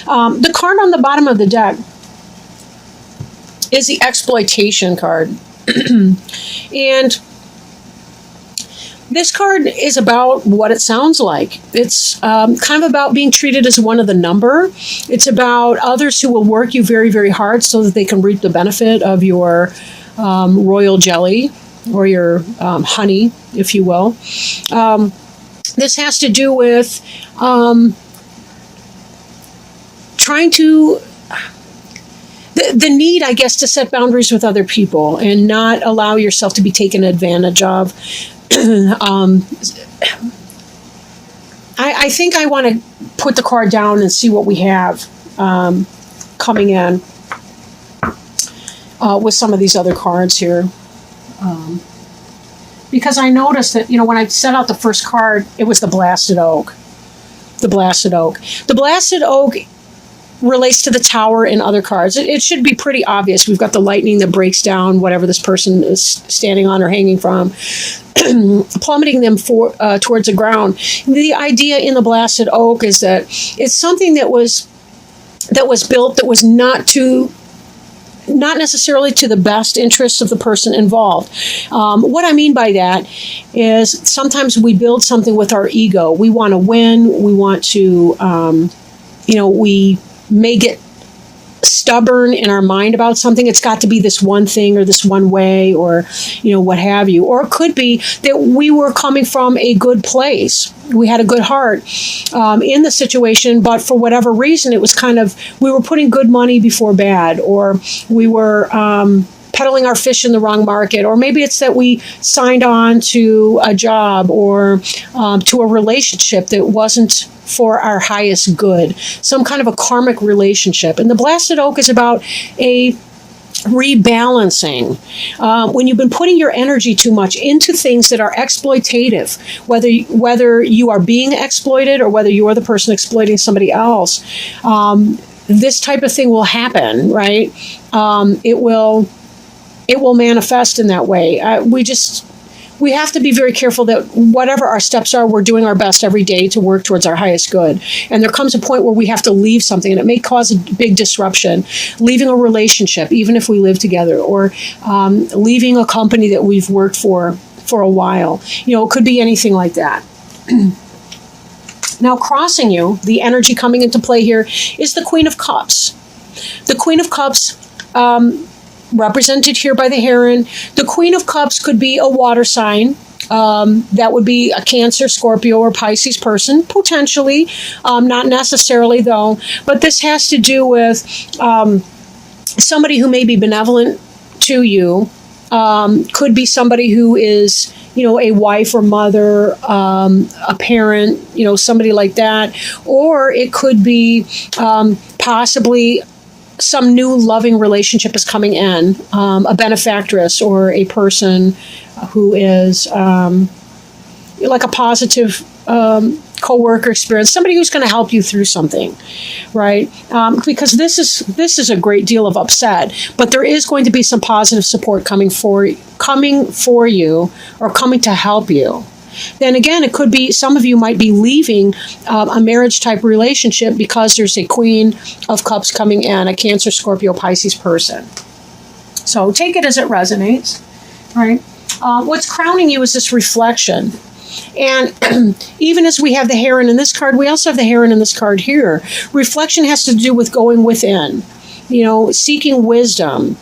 The card on the bottom of the deck is the exploitation card. And this card is about what it sounds like. It's kind of about being treated as one of the number. It's about others who will work you very, very hard so that they can reap the benefit of your royal jelly or your honey, if you will. This has to do with trying to the need, I guess, to set boundaries with other people and not allow yourself to be taken advantage of. I think I want to put the card down and see what we have coming in with some of these other cards here. Because I noticed that, when I set out the first card, it was the Blasted Oak. The Blasted Oak. The Blasted Oak relates to the Tower and other cards. It should be pretty obvious. We've got the lightning that breaks down whatever this person is standing on or hanging from, plummeting them towards the ground. The idea in the Blasted Oak is that it's something that was built that was not necessarily to the best interests of the person involved. What I mean by that is sometimes we build something with our ego. We want to win. We want to, we may get stubborn in our mind about something. It's got to be this one thing or this one way or, what have you. Or it could be that we were coming from a good place. We had a good heart in the situation, but for whatever reason, it was we were putting good money before bad, or we were peddling our fish in the wrong market, or maybe it's that we signed on to a job or to a relationship that wasn't for our highest good, some kind of a karmic relationship. And the Blasted Oak is about a rebalancing. When you've been putting your energy too much into things that are exploitative, whether you are being exploited or whether you are the person exploiting somebody else, this type of thing will happen, right? It will manifest in that way. We have to be very careful that whatever our steps are, we're doing our best every day to work towards our highest good. And there comes a point where we have to leave something, and it may cause a big disruption. Leaving a relationship, even if we live together, or leaving a company that we've worked for a while. It could be anything like that. Now, crossing you, the energy coming into play here is the Queen of Cups. The Queen of Cups, represented here by the heron. The Queen of Cups could be a water sign. That would be a Cancer, Scorpio, or Pisces person, potentially. Not necessarily, though. But this has to do with somebody who may be benevolent to you. Could be somebody who is, a wife or mother, a parent, somebody like that. Or it could be possibly some new loving relationship is coming in, a benefactress or a person who is like a positive co-worker experience, somebody who's going to help you through something, right? Because this is a great deal of upset, but there is going to be some positive support coming for you or coming to help you. Then again, it could be some of you might be leaving a marriage type relationship because there's a Queen of Cups coming in, a Cancer, Scorpio, Pisces person. So take it as it resonates, right? What's crowning you is this reflection. And even as we have the heron in this card, we also have the heron in this card here. Reflection has to do with going within, seeking wisdom,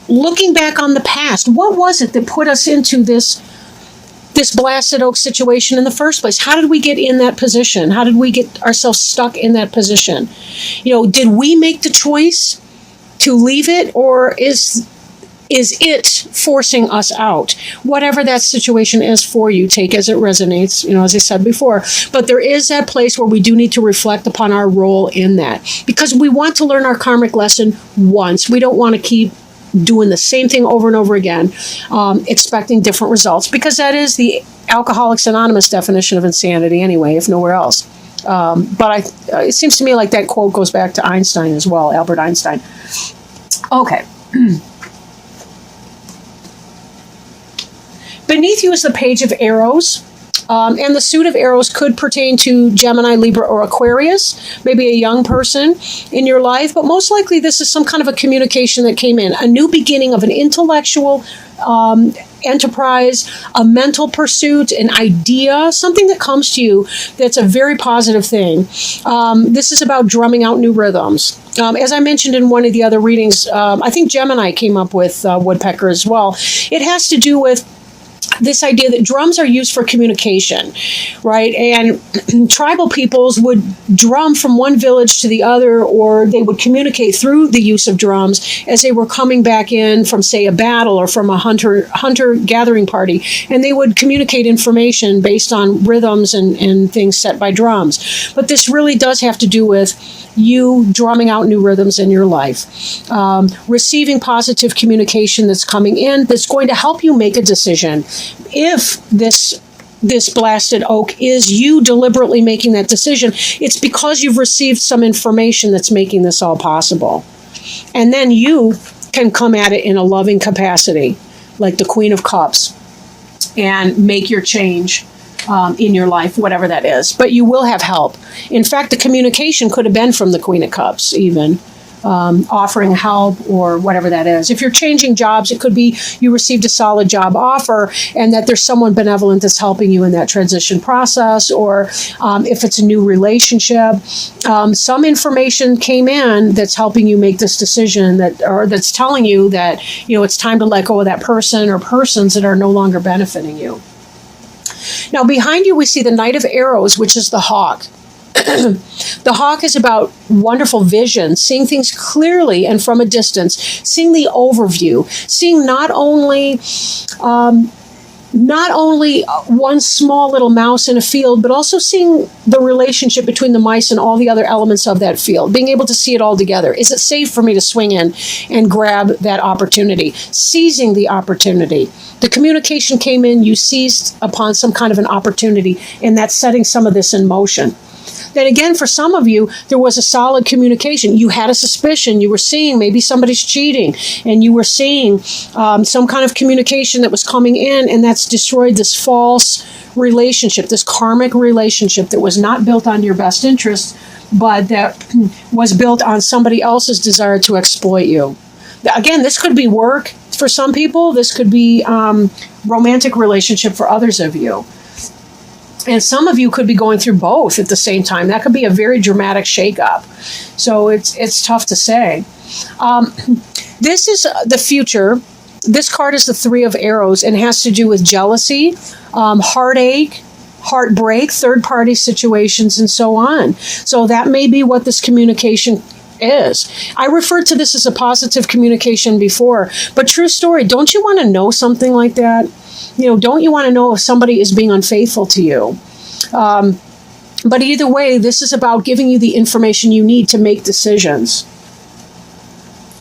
looking back on the past. What was it that put us into this Blasted Oak situation in the first place? How did we get in that position? How did we get ourselves stuck in that position? Did we make the choice to leave it, or is it forcing us out? Whatever that situation is for you, take as it resonates, as I said before. But there is that place where we do need to reflect upon our role in that, because we want to learn our karmic lesson once. We don't want to keep doing the same thing over and over again, expecting different results, because that is the Alcoholics Anonymous definition of insanity anyway, if nowhere else. But it seems to me like that quote goes back to Einstein as well, Albert Einstein. Okay. Beneath you is the Page of Arrows. And the suit of arrows could pertain to Gemini, Libra, or Aquarius, maybe a young person in your life. But most likely, this is some kind of a communication that came in, a new beginning of an intellectual enterprise, a mental pursuit, an idea, something that comes to you that's a very positive thing. This is about drumming out new rhythms. As I mentioned in one of the other readings, I think Gemini came up with woodpecker as well. It has to do with this idea that drums are used for communication, right? And tribal peoples would drum from one village to the other, or they would communicate through the use of drums as they were coming back in from, say, a battle or from a hunter-gathering party. And they would communicate information based on rhythms and things set by drums. But this really does have to do with you drumming out new rhythms in your life, receiving positive communication that's coming in that's going to help you make a decision. If this blasted oak is you deliberately making that decision, it's because you've received some information that's making this all possible. And then you can come at it in a loving capacity, like the Queen of Cups, and make your change in your life, whatever that is. But you will have help. In fact, the communication could have been from the Queen of Cups, even offering help or whatever that is. If you're changing jobs, it could be you received a solid job offer and that there's someone benevolent that's helping you in that transition process. Or if it's a new relationship, some information came in that's helping you make this decision, that's telling you that it's time to let go of that person or persons that are no longer benefiting you. Now, behind you, we see the Knight of Arrows, which is the hawk. The hawk is about wonderful vision, seeing things clearly and from a distance, seeing the overview, seeing not only one small little mouse in a field, but also seeing the relationship between the mice and all the other elements of that field, being able to see it all together. Is it safe for me to swing in and grab that opportunity? Seizing the opportunity. The communication came in, you seized upon some kind of an opportunity, and that's setting some of this in motion. Then again, for some of you, there was a solid communication. You had a suspicion. You were seeing maybe somebody's cheating, and you were seeing some kind of communication that was coming in, and that's destroyed this false relationship, this karmic relationship that was not built on your best interest, but that was built on somebody else's desire to exploit you. Again, this could be work for some people. This could be romantic relationship for others of you. And some of you could be going through both at the same time. That could be a very dramatic shakeup. So it's tough to say. This is the future. This card is the Three of Arrows and has to do with jealousy, heartache, heartbreak, third-party situations, and so on. So that may be what this communication is. I referred to this as a positive communication before, but true story, don't you want to know something like that? Don't you want to know if somebody is being unfaithful to you? But either way, this is about giving you the information you need to make decisions.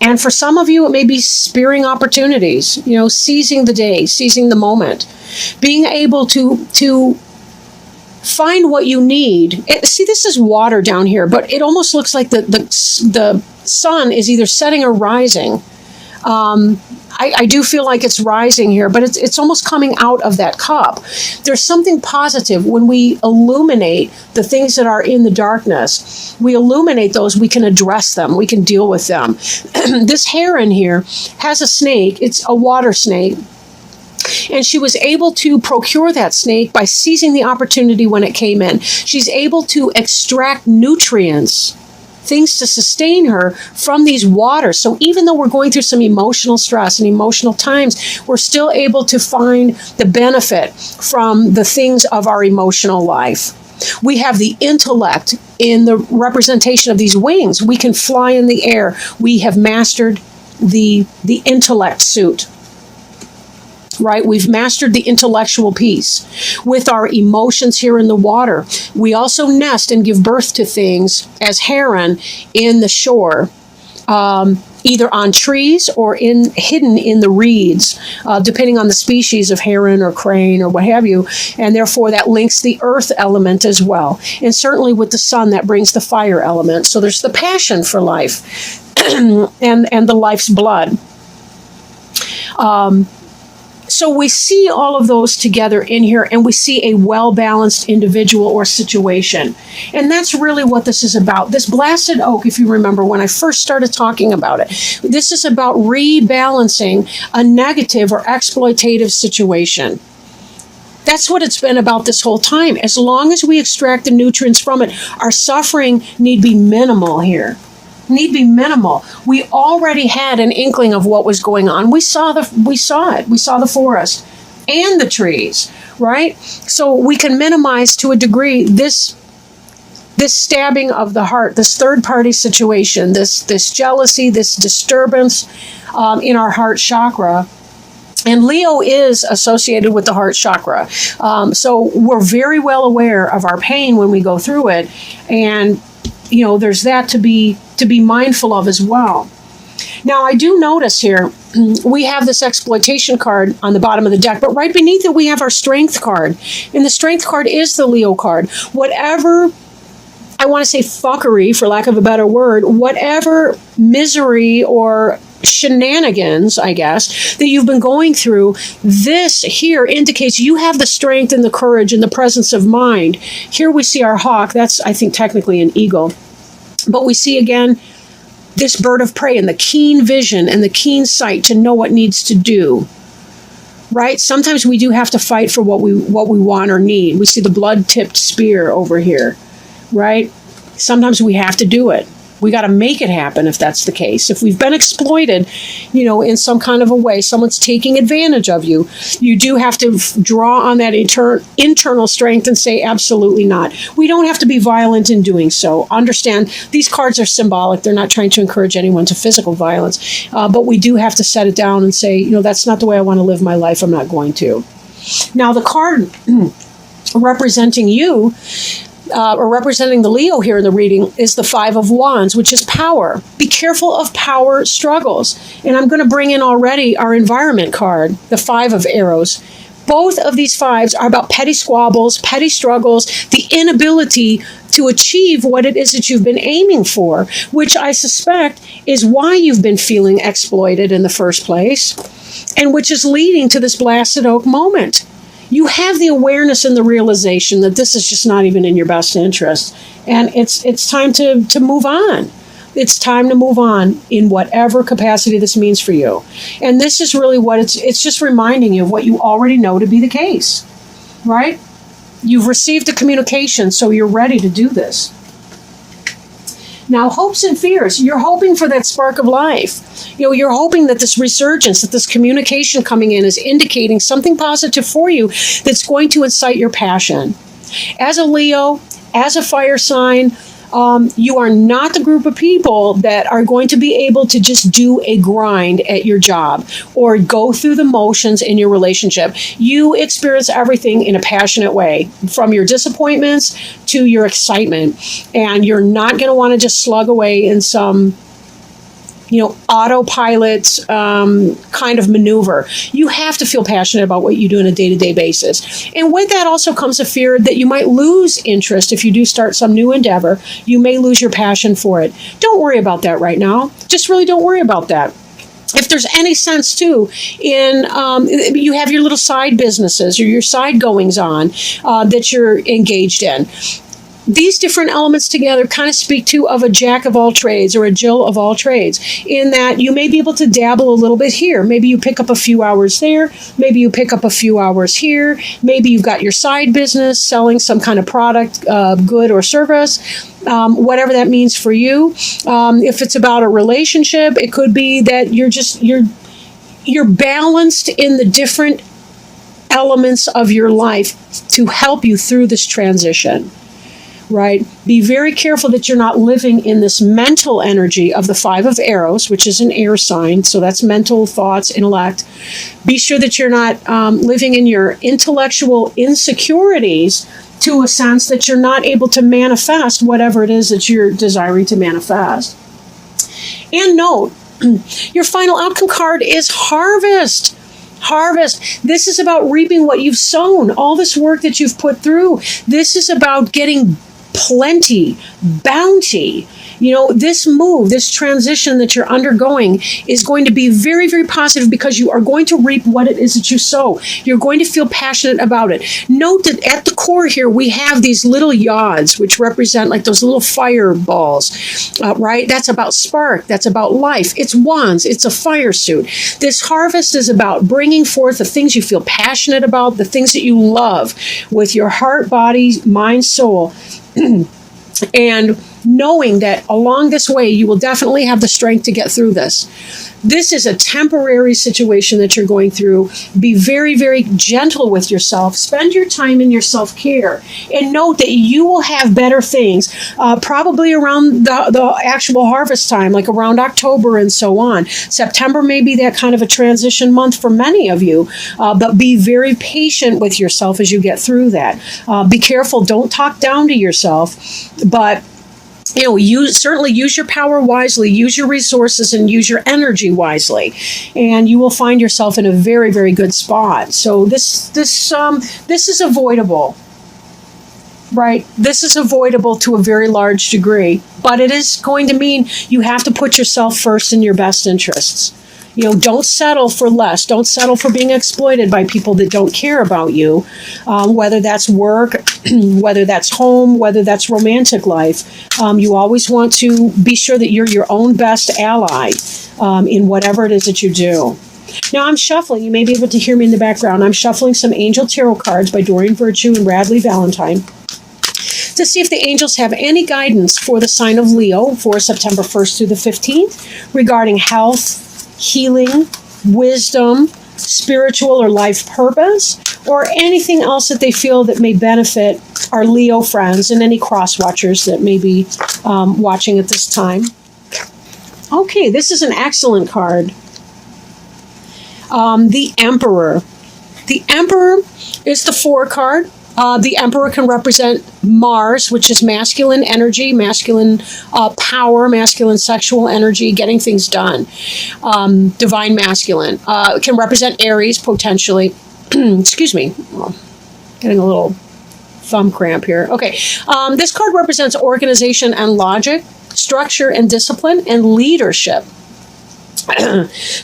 And for some of you, it may be spearing opportunities, seizing the day, seizing the moment, being able to find what you need. See, this is water down here, but it almost looks like the sun is either setting or rising. I do feel like it's rising here, but it's almost coming out of that cup. There's something positive when we illuminate the things that are in the darkness. We illuminate those, we can address them, we can deal with them. This heron here has a snake. It's a water snake. And she was able to procure that snake by seizing the opportunity when it came in. She's able to extract nutrients, things to sustain her from these waters. So even though we're going through some emotional stress and emotional times, we're still able to find the benefit from the things of our emotional life. We have the intellect in the representation of these wings. We can fly in the air. We have mastered the intellect suit. Right? We've mastered the intellectual piece. With our emotions here in the water, we also nest and give birth to things as heron in the shore, either on trees or hidden in the reeds, depending on the species of heron or crane or what have you. And therefore, that links the earth element as well. And certainly with the sun, that brings the fire element. So there's the passion for life and the life's blood. So we see all of those together in here, and we see a well-balanced individual or situation. And that's really what this is about. This blasted oak, if you remember when I first started talking about it, this is about rebalancing a negative or exploitative situation. That's what it's been about this whole time. As long as we extract the nutrients from it, our suffering need be minimal here. Need be minimal. We already had an inkling of what was going on. We saw it. We saw the forest and the trees, right? So we can minimize to a degree this stabbing of the heart, this third party situation, this jealousy, this disturbance in our heart chakra. And Leo is associated with the heart chakra. So we're very well aware of our pain when we go through it. And, there's that to be mindful of as well. Now, I do notice here, we have this exploitation card on the bottom of the deck, but right beneath it, we have our strength card. And the strength card is the Leo card. Whatever, I want to say fuckery, for lack of a better word, whatever misery or shenanigans, I guess, that you've been going through, this here indicates you have the strength and the courage and the presence of mind. Here we see our hawk. That's, I think, technically an eagle. But we see again this bird of prey and the keen vision and the keen sight to know what needs to do. Right? Sometimes we do have to fight for what we want or need. We see the blood-tipped spear over here. Right? Sometimes we have to do it. We got to make it happen if that's the case. If we've been exploited, in some kind of a way, someone's taking advantage of you, you do have to draw on that internal strength and say, absolutely not. We don't have to be violent in doing so. Understand, these cards are symbolic. They're not trying to encourage anyone to physical violence. But we do have to set it down and say, that's not the way I want to live my life. I'm not going to. Now, the card representing you, or representing the Leo here in the reading, is the Five of Wands, which is power. Be careful of power struggles. And I'm going to bring in already our environment card, the Five of Arrows. Both of these fives are about petty squabbles, petty struggles, the inability to achieve what it is that you've been aiming for, which I suspect is why you've been feeling exploited in the first place, and which is leading to this blasted oak moment. You have the awareness and the realization that this is just not even in your best interest. And it's time to move on. It's time to move on in whatever capacity this means for you. And this is really what it's just reminding you of what you already know to be the case, right? You've received a communication, so you're ready to do this. Now, hopes and fears. You're hoping for that spark of life. You're hoping that this resurgence, that this communication coming in is indicating something positive for you that's going to incite your passion. As a Leo, as a fire sign, you are not the group of people that are going to be able to just do a grind at your job or go through the motions in your relationship. You experience everything in a passionate way, from your disappointments to your excitement. And you're not going to want to just slug away in some autopilot kind of maneuver. You have to feel passionate about what you do on a day-to-day basis. And with that also comes a fear that you might lose interest if you do start some new endeavor. You may lose your passion for it. Don't worry about that right now. Just really don't worry about that. If there's any sense too in you have your little side businesses or your side goings on that you're engaged in. These different elements together kind of speak to of a jack of all trades or a Jill of all trades, in that you may be able to dabble a little bit here. Maybe you pick up a few hours there. Maybe you pick up a few hours here. Maybe you've got your side business selling some kind of product, good or service, whatever that means for you. If it's about a relationship, it could be that you're balanced in the different elements of your life to help you through this transition. Right? Be very careful that you're not living in this mental energy of the Five of Arrows, which is an air sign. So that's mental thoughts, intellect. Be sure that you're not living in your intellectual insecurities to a sense that you're not able to manifest whatever it is that you're desiring to manifest. And note, your final outcome card is Harvest. Harvest. This is about reaping what you've sown, all this work that you've put through. This is about getting plenty, bounty, This move, this transition that you're undergoing is going to be very, very positive because you are going to reap what it is that you sow. You're going to feel passionate about it. Note that at the core here, we have these little yods, which represent like those little fireballs, right? That's about spark. That's about life. It's wands. It's a fire suit. This harvest is about bringing forth the things you feel passionate about, the things that you love with your heart, body, mind, soul. And knowing that along this way, you will definitely have the strength to get through this. This is a temporary situation that you're going through. Be very, very gentle with yourself. Spend your time in your self-care. And note that you will have better things, probably around the actual harvest time, like around October and so on. September may be that kind of a transition month for many of you, but be very patient with yourself as you get through that. Be careful. Don't talk down to yourself, but you certainly use your power wisely, use your resources, and use your energy wisely, and you will find yourself in a very, very good spot. So this is avoidable, right? This is avoidable to a very large degree, but it is going to mean you have to put yourself first in your best interests. Don't settle for less. Don't settle for being exploited by people that don't care about you, whether that's work, whether that's home, whether that's romantic life. You always want to be sure that you're your own best ally in whatever it is that you do. Now I'm shuffling. You may be able to hear me in the background. I'm shuffling some Angel Tarot cards by Doreen Virtue and Radley Valentine to see if the angels have any guidance for the sign of Leo for September 1st through the 15th regarding health, healing, wisdom, spiritual or life purpose, or anything else that they feel that may benefit our Leo friends and any cross watchers that may be watching at this time. Okay, this is an excellent card. The Emperor. The Emperor is the 4 card. The Emperor can represent Mars, which is masculine energy, masculine power, masculine sexual energy, getting things done. Divine masculine. It can represent Aries, potentially. Excuse me. Getting a little thumb cramp here. Okay. This card represents organization and logic, structure and discipline, and leadership.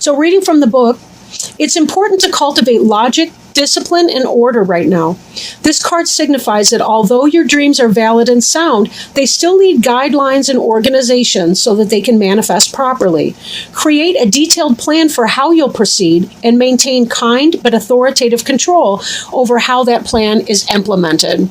So reading from the book, it's important to cultivate logic, discipline, and order right now. This card signifies that although your dreams are valid and sound, they still need guidelines and organization so that they can manifest properly. Create a detailed plan for how you'll proceed and maintain kind but authoritative control over how that plan is implemented.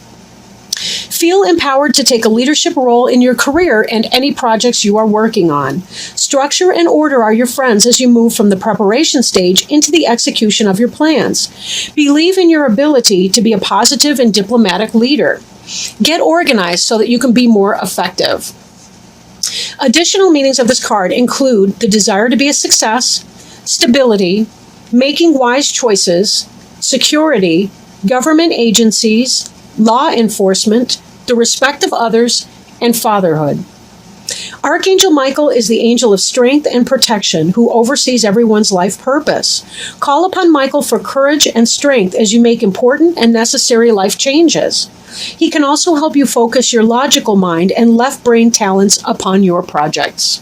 Feel empowered to take a leadership role in your career and any projects you are working on. Structure and order are your friends as you move from the preparation stage into the execution of your plans. Believe in your ability to be a positive and diplomatic leader. Get organized so that you can be more effective. Additional meanings of this card include the desire to be a success, stability, making wise choices, security, government agencies, law enforcement, the respect of others, and fatherhood. Archangel Michael is the angel of strength and protection who oversees everyone's life purpose. Call upon Michael for courage and strength as you make important and necessary life changes. He can also help you focus your logical mind and left brain talents upon your projects.